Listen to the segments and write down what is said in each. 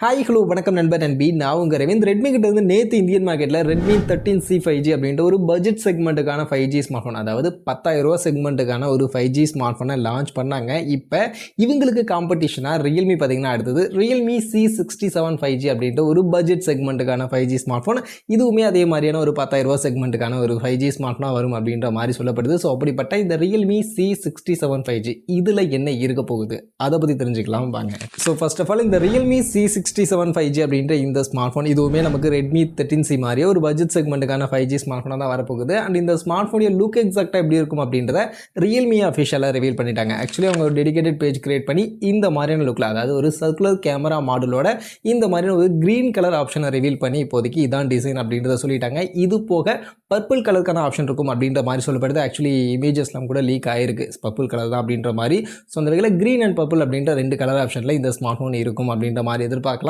Hi hello வணக்கம் நண்பர் நண்பி நான் உங்கள் ரவீந்த் ரெட்மி கிட்ட இருந்து நேற்று இந்தியன் மார்க்கெட்டில் ரெட்மி 13C 5G அப்படின்ற ஒரு பட்ஜெட் செக்மெண்ட்டுக்கான 5G ஸ்மார்ட் ஃபோன் அதாவது 10,000 செக்மெண்ட்டுக்கான ஒரு 5G ஸ்மார்ட் ஃபோனை லான்ச் பண்ணாங்க. இப்போ இவங்களுக்கு காம்படிஷனாக ரியல்மி பார்த்தீங்கன்னா அடுத்தது Realme C67 5G அப்படின்ற ஒரு பட்ஜெட் செக்மெண்ட்டுக்கான 5G ஸ்மார்ட் ஃபோன் இதுவுமே அதே மாதிரியான ஒரு 10,000 செக்மெண்ட்டுக்கான ஒரு 5G ஸ்மார்ட் ஃபோனாக வரும் அப்படின்ற மாதிரி சொல்லப்படுது. ஸோ அப்படிப்பட்ட இந்த Realme C67 5G இதில் என்ன இருக்க போகுது அதை பற்றி தெரிஞ்சுக்கலாம் வாங்க. ஸோ ஃபர்ஸ்ட் ஆஃப் ஆல் இந்த Realme C67 5G அப்படின்ற இந்த ஸ்மார்ட் ஃபோன் இதுவுமே நமக்கு ரெட்மி 13C மாதிரியே ஒரு பட்ஜெட் செக்மெண்ட்டுக்கான 5G ஸ்மார்ட் ஃபோனாக தான் வரப்போகுது. அண்ட் இந்த ஸ்மார்ட் ஃபோனுடைய லுக் எக்ஸாக்டாக எப்படி இருக்கும் அப்படின்றத Realme அஃபிஷியலாக ரிவீல் பண்ணிட்டாங்க. ஆக்சுவலி அவங்க ஒரு டெடிகேட்டட் பேஜ் கிரியேட் பண்ணி இந்த மாதிரியான லுக்கில் அதாவது ஒரு சர்க்குலர் கேமரா மாடலோட இந்த மாதிரியான ஒரு க்ரீன் கலர் ஆப்ஷனை ரிவீல் பண்ணி இப்போதைக்கு இதான் டிசைன் அப்படின்றத சொல்லிட்டாங்க. இது போக பர்பிள் கலருக்கான ஆப்ஷன் இருக்கும் அப்படின்ற மாதிரி சொல்லப்படுது. ஆக்சுவலி இமேஜஸ்லாம் கூட லீக் ஆகிருக்கு பர்பிள் கலர் தான் அப்படின்ற மாதிரி. ஸோ அந்த வகையில் க்ரீன் அண்ட் பர்பிள் அப்படின்ற ரெண்டு கலர் ஆப்ஷனில் இந்த ஸ்மார்ட் ஃபோன் இருக்கும் அப்படின்ற மாதிரி எதிர்பார்க்கலாம்.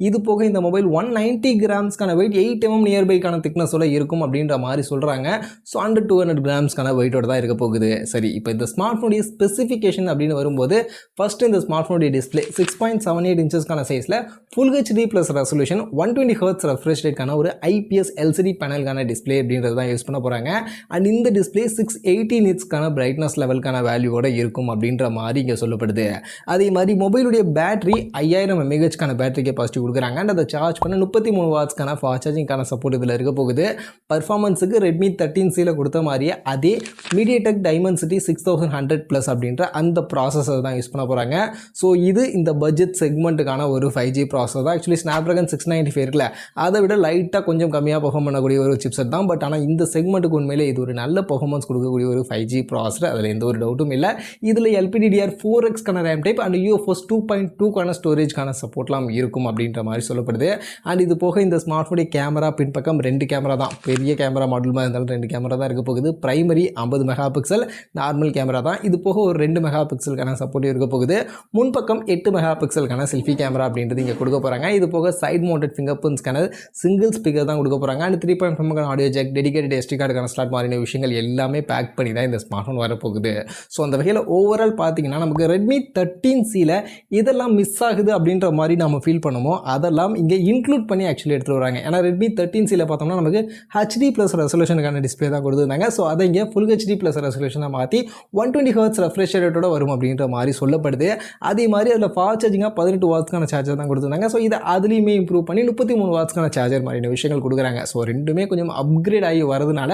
இது போக இந்த மொபைல் 190 கிராம்ஸ்க்கான வெயிட் 8 mm நியர்பைக்கான திக்னஸோட இருக்கும் அப்படின்ற மாதிரி சொல்கிறாங்க. ஸோ அண்டர் 200 கிராம்ஸ்க்கான வெயிட்டோட தான் இருக்க போகுது. சரி, இப்போ இந்த ஸ்மார்ட் ஃபோனுடைய ஸ்பெசிஃபிகேஷன் அப்படின்னு வரும்போது ஃபர்ஸ்ட் இந்த ஸ்மார்ட் ஃபோனுடைய டிஸ்பிளே 6.78 இன்ச்சஸ்க்கான சைஸில் full HD plus resolution 120 hertz refresh ரேட்கான ஒரு ஐபிஎஸ் எல்சிடி பேனலுக்கான டிஸ்பிளே அப்படின்றது தான் யூஸ் பண்ண போகிறாங்க. அண்ட் இந்த டிஸ்பிளே 680 நிட்ஸ்க்கான பிரைட்னஸ் லெவலுக்கான வேல்யூவோட இருக்கும் அப்படின்ற மாதிரி இங்கே சொல்லப்படுது. அதே மாதிரி மொபைலுடைய பேட்டரி 5000 mAhக்கான பேட்டரி கெப்பாசிட்டி கொடுக்குறாங்க. அண்ட் அதை சார்ஜ் பண்ண 33 வாட்ஸ்க்கான ஃபாஸ்ட் சார்ஜிங்கான சப்போர்ட் இதில் இருக்க போகுது. பர்ஃபார்மன்ஸுக்கு ரெட்மி 13Cயில் கொடுத்த மாதிரியே அதே மீடியாடெக் டைமென்சிட்டி 6100+ அப்படின்ற அந்த ப்ராசஸர் தான் யூஸ் பண்ண போகிறாங்க. ஸோ இது இந்த பட்ஜெட் செக்மெண்ட்டுக்கான ஒரு 5G ப்ராசஸர் தான். ஆக்சுவலி ஸ்னாப்ட்ராகன் 695 இருக்குல்ல, அதை விட லைட்டாக கொஞ்சம் கம்மியாக பெர்ஃபார்ம் பண்ணக்கூடிய ஒரு சிப்செட் தான். பட் ஆனால் இந்த செக்மெண்ட்டுக்கு உண்மையிலே இது ஒரு நல்ல பெர்ஃபார்மன்ஸ் கொடுக்கக்கூடிய ஒரு 5G ப்ராசஸர், அதில் எந்த ஒரு டவுட்டும் இல்லை. இதில் LPDDR4Xக்கான ரேம் டைப் அண்ட் UFS 2.2க்கான ஸ்டோரேஜ்க்கான சப்போர்ட்லாம் இருக்கும் அப்படின்ற மாதிரி சொல்லப்படுது. அண்ட் இது போக இந்த ஸ்மார்ட் ஃபோனுடைய கேமரா பின்பக்கம் 2 கேமரா தான், பெரிய கேமரா மாடல் மாதிரி இருந்தாலும் 2 கேமரா தான் இருக்க போகுது. Primary 50 mega pixel normal camera தான். இது போக ஒரு 2 மெகா பிக்சலுக்கான சப்போர்ட் இருக்க போகுது. முன்பக்கம் 8 மெகா பிக்சலுக்கான செல்ஃபி கேமரா அப்படின்றது இங்கே கொடுக்க போகிறாங்க. இது போக சைட் மவுண்டட் ஃபிங்கர் பிரிண்ட்ஸ்க்கான சிங்கிள் ஸ்பீக்கர் தான் கொடுக்க போகிறாங்க. And 3.5 audio jack, dedicated SD கார்டுக்கான ஸ்லாட் மாதிரியான விஷயங்கள் எல்லாமே பேக் பண்ணி தான் இந்த ஸ்மார்ட் ஃபோன் வரப்போகுது. ஸோ அந்த வகையில் ஓவரால் பார்த்தீங்கன்னா நமக்கு ரெட்மி 13Cயில் இதெல்லாம் மிஸ் ஆகுது அப்படின்ற மாதிரி நம்ம ஃபீல் பண்ணுமோ அதெல்லாம் இங்கே இன்க்ளூட் பண்ணி ஆக்சுவலி எடுத்துகிட்டு வராங்க. ஏன்னா ரெட்மி 13Cயில் பார்த்தோம்னா நமக்கு HD ப்ளஸ் ரெசல்யூஷனுக்கான டிஸ்பிளே தான் கொடுத்துருந்தாங்க. ஸோ அதை இங்கே ஃபுல் HD ப்ளஸ் ரெசல்யூஷனாக மாற்றி 120 ஹெர்ட்ஸ் ரெஃப்ரெஷ் ரேட்டோட வரும் அப்படின்ற மாதிரி சொல்லப்படுது. அதே மாதிரி அதில் ஃபாஸ்ட் சார்ஜிங்காக 18 வாட்ஸ்க்கான சார்ஜர் தான் கொடுத்துருந்தாங்க. ஸோ இதை அதுலேயுமே இம்ப்ரூவ் பண்ணி 33 வாட்ஸ்க்கான சார்ஜர் மாதிரியான விஷயங்கள் கொடுக்குறாங்க. ஸோ ரெண்டுமே கொஞ்சம் அப்கிரேட் ஆகி வரதுனால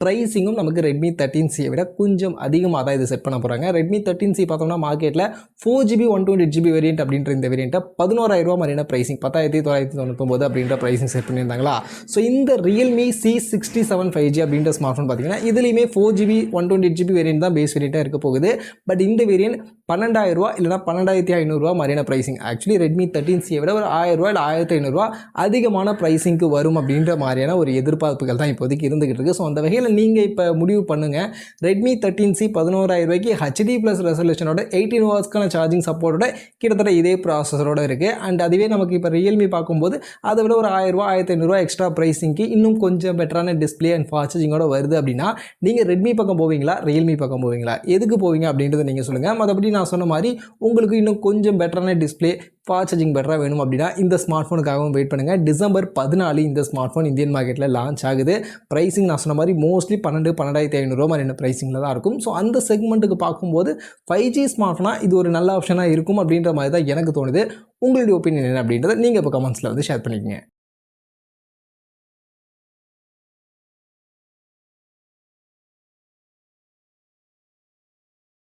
ப்ரைஸிங்கும் நமக்கு ரெட்மி 13Cயை விட கொஞ்சம் அதிகமாக தான் இது செட் பண்ண போகிறாங்க. ரெட்மி 13C பார்த்தோம்னா மார்க்கெட்டில் 4GB 128GB வேரியன்ட் அப்படின்ற இந்த வேரியண்ட்டை 11,000 மாதிரியான ப்ரைஸிங் 10,999 அப்படின்ற ப்ரைஸிங் செட் பண்ணியிருந்தாங்களா. ஸோ இந்த Realme C67 5G அப்படின்ற ஸ்மார்ட் ஃபோன் பார்த்தீங்கன்னா இதுலேயுமே 4GB 128GB வேரியன்ட் தான் பேஸ் வேரியண்ட்டாக இருக்க போகுது. பட் இந்த வேரியன்ட் 12,000 இல்லைனா 12,500 மாதிரியான ப்ரைஸிங். ஆக்சுவலி ரெட்மி 13Cயை விட ஒரு 1000 இல்லை 1,500 அதிகமான ப்ரைஸிங்க்கு வரும் அப்படின்ற மாதிரியான ஒரு எதிர்பார்ப்புகள் தான் இப்போதைக்கு இருந்துகிட்டு இருக்குது. ஸோ அந்த வகையில் நீங்கள் இப்போ முடிவு பண்ணுங்கள். ரெட்மி 13C 11,000 HD ப்ளஸ் ரெசல்யூஷனோட 18 வாட்ஸ்க்கான சார்ஜிங் சப்போர்ட்டோட கிட்டத்தட்ட இதே ப்ராசஸரோட இருக்குது. அண்ட் அதுவே நமக்கு இப்போ ரியல்மி பார்க்கும்போது அதை விட ஒரு 1000 1,500 எக்ஸ்ட்ரா ப்ரைஸிங்க்கு இன்னும் கொஞ்சம் பெட்டரான டிஸ்பிளே அண்ட் ஃபாஸ்ட் சார்ஜிங்கோட வருது அப்படின்னா நீங்கள் ரெட்மி பக்கம் போவீங்களா, ரியல்மி பக்கம் போவீங்களா, எதுக்கு போவீங்க அப்படின்றத நீங்கள் சொல்லுங்கள். மற்றபடி நான் சொன்ன மாதிரி உங்களுக்கு இன்னும் கொஞ்சம் பெட்டரான டிஸ்பிளே ஃபாஸ்ட் சார்ஜிங் பெட்டராக வேணும் அப்படின்னா இந்த ஸ்மார்ட் ஃபோனுக்காகவும் வெயிட் பண்ணுங்கள். டிசம்பர் 14 இந்த ஸ்மார்ட் ஃபோன் இந்தியன் மார்க்கெட்டில் லான்ச் ஆகுது. ப்ரைஸிங் நான் சொன்ன மாதிரி மோஸ்ட்லி 12,500 மாதிரியான ப்ரைஸிங்கில் தான் இருக்கும். ஸோ அந்த செக்மெண்ட்டுக்கு பார்க்கும்போது 5G ஸ்மார்ட் ஃபோனாக இது ஒரு நல்ல ஆப்ஷனாக இருக்கும் அப்படின்ற மாதிரி தான் எனக்கு தோணுது. உங்களுடைய ஒப்பீனியன் என்ன அப்படின்றத நீங்கள் இப்போ கமெண்ட்ஸில் வந்து ஷேர் பண்ணிக்கங்க.